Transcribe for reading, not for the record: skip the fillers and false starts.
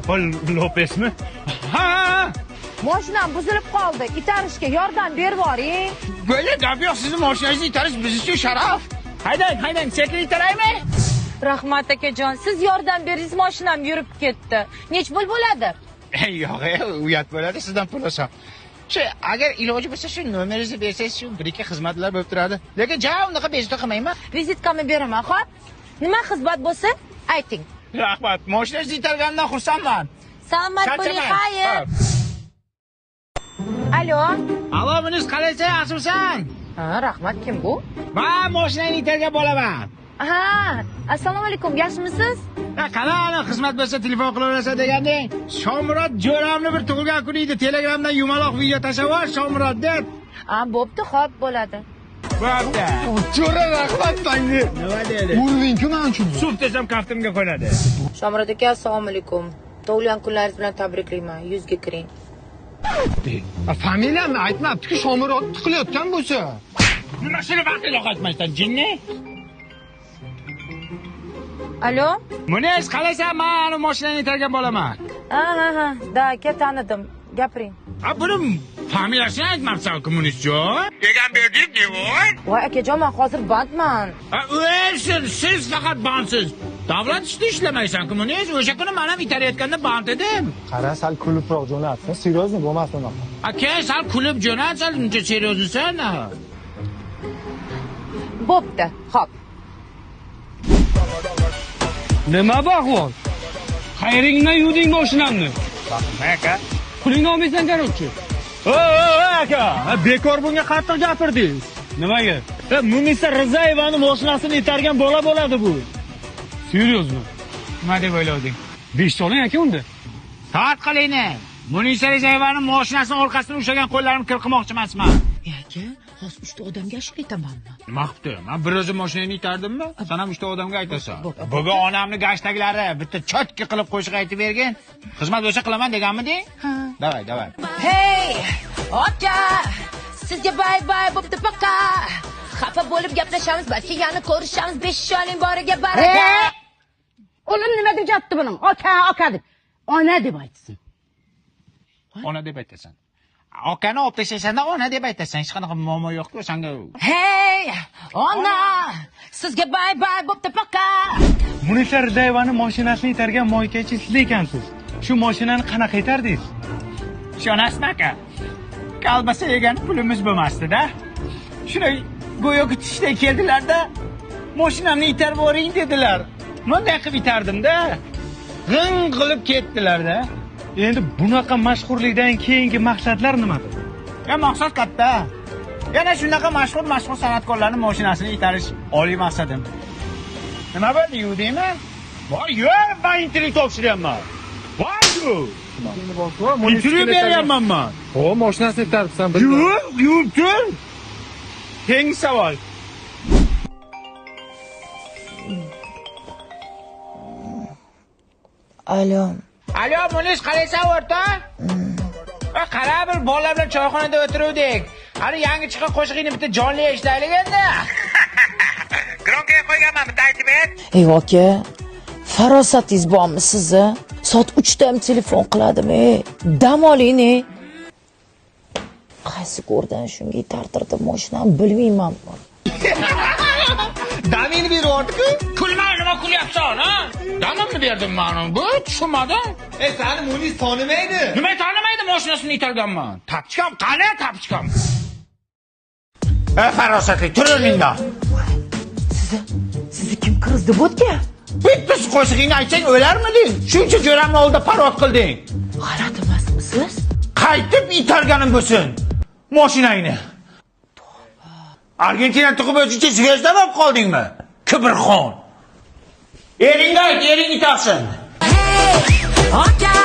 Jennifer Lopezmi? Ha! Mashinam buzilib qoldi. Itarishga yordam berib yuboring. Böyle gap yo'q, sizni mashinangizni itarish biz uchun sharaf. Haydang, sekin itaraymi? Rahmat akajon, siz yordam beringiz, mashinam yurib ketdi. Nech pul bo'ladi? Yo'q, uyat bo'ladi, sizdan pul olsam. Agar iloji bo'lsa shu nomeringizni bersangiz, shu bir-ikki xizmatlar bo'lib turadi. Lekin unaqa bezovta qilmayman. Vizitkamni beraman, xo'p? Nima xizmat bo'lsa, ayting. Rahmat, mashinangizni itarganimdan xursandman. Salomat bo'ling, xayr. Alo. Alo, Munis, qalaysan, yaxshimisan? Ha, rahmat, kim bu? Men mashinangni itargan bo'laman. Ha, assalomu alaykum, yaxshimisiz? Qanaqangi xizmat bo'lsa telefon qilaverasiz deganding. Shomurod jo'ramni bir tug'ilgan kuni edi, Telegramdan yumaloq video tashlab yubor, Shomurod deb. Ha, bo'pti, xo'p, bo'ladi. Bo'pti. Jo'ra rahmat tanga. Nima dedi? Urving-ku men uchun. Suv desam kaftimga qo'yadi. Shomurod aka, assalomu alaykum. Tug'ilgan kunlaringiz bilan tabriklayman. Yuzga kiring. Familiyamni aytmabdi-ku, Shomurod tiqilayotgan bo'lsa. Nima shuni vaqtida aytmaysan, jinni? Alo? Munis, qalaysan? Men mashinani itargan bo'laman. Ha, da, aka tanidim. Gapiring. Buni familiyasini aytmabsan-ku, Munisjon? Egan berdik, devoy. Voy akajon, men hozir bandman. O'lsin, siz faqat bandsiz. Davlat ishida ishlamaysan-ku, Munis. O'sha kuni men ham itarayotganda band edim. Qara, sal kulibroq jo'natsin, seryozni bo'lmasin unaqa. Aka, sal kulib jo'nat, sal uncha seriozsan. Bo'pti, xo'p. Nima baqvon? Qayringdan yuvding mashinamni. Aka. Pulingni olmaysan qaroqchi. Aka, bekor bunga qattiq gapirdingiz. Nimaga? Munisa Rizayevani mashinasini itargan bola bo'ladi bu. Seryozmi? Nima deb o'ylading? 5 soling aka unda. Toat qilingni. Munisa Rizayevani mashinasini orqasidan ushlagan qo'llarimni qirqmoqchi emasman. Aka, hozir 3 ta odamga ashir aytamanmi? Nima qilibdi? Men bir o'zim mashinani itardimmi? Sen ham 3 ta odamga aytasan. Bugun onamni gashtaklari bitta chotka qilib qo'shiq aytib bergin. Xizmat bo'lsa qilaman deganmiding? Ha. Davay. Hey, aka, sizga bay bo'pti paka. Xafa bo'lib gaplashamiz, balki yana ko'rishamiz. 5 sholing boriga baraka. Oğlum nima deb jatdi buning? Aka deb. Ona deb aytsin. Ona deb aytasan. Akani olib tashlashanda ona deb aytasan. Hech qanaqa muammo yo'q-ku senga. Hey, ona, sizga bay bo'pti paka. Munisa Rizayevani mashinasini itargan moykachi siz ekansiz. Shu mashinani qanaqa itardingiz? Ishonasizmi aka? Kalbasa yegan pulimiz bo'lmasdi-da. Shuni go'yo kutishday keldilar-da. Mashinamni itarib yuboring dedilar. Bunday qilib itardim-da. G'ing qilib ketdilar-da. Endi bunaqa mashhurlikdan keyingi maqsadlar nimadir? Maqsad katta. Yana shunaqa mashhur san'atkorlarning mashinasini itarish oliy maqsadim. Nima bo'ldi, yuvdingmi? Voy, yo'q, men intervyu topshiryapman. Voy-ku. Intervyu beryapman men. O, mashinasini itaribsan, Yo'q, yuvibdi. Keyingi savol. Alo, Munis, qalaysan o'rta? Qara, bir bolalar bilan choyxonada o'tiruvdik. Hali yangi chiqqan qo'shig'ingni bitta jonli eshitaylik endi. Gronkaga qo'yganman, bitta aytib ber. Ey aka, farosatingiz bormi sizni? Soat 3da ham telefon qiladimi? Dam oling. Qaysi ko'rdan shunga itartirdim mashinani bilmayman. Damini berib-ku. Kulma, nima kulyapsan, ha? Damimni berdim men. Bu tushunmadim. Seni Munis tanimaydi. Nima tanimaydi, mashinasini itarganman. Tapchikam, qani tapchikam? Farosatli, tur o'rningdan. Sizni kim kirizdi bo'tga? Bitta qo'shig'ingni aytsang o'larmiding? Shuncha jo'ramni oldida parod qilding. G'alati emasmisiz? Qaytib itarganim bo'lsin. Mashinangni. Argentina tuqib o'zingcha zvezda bo'lib qoldingmi? Kibrxon. Ering itarsin. Hey, aka.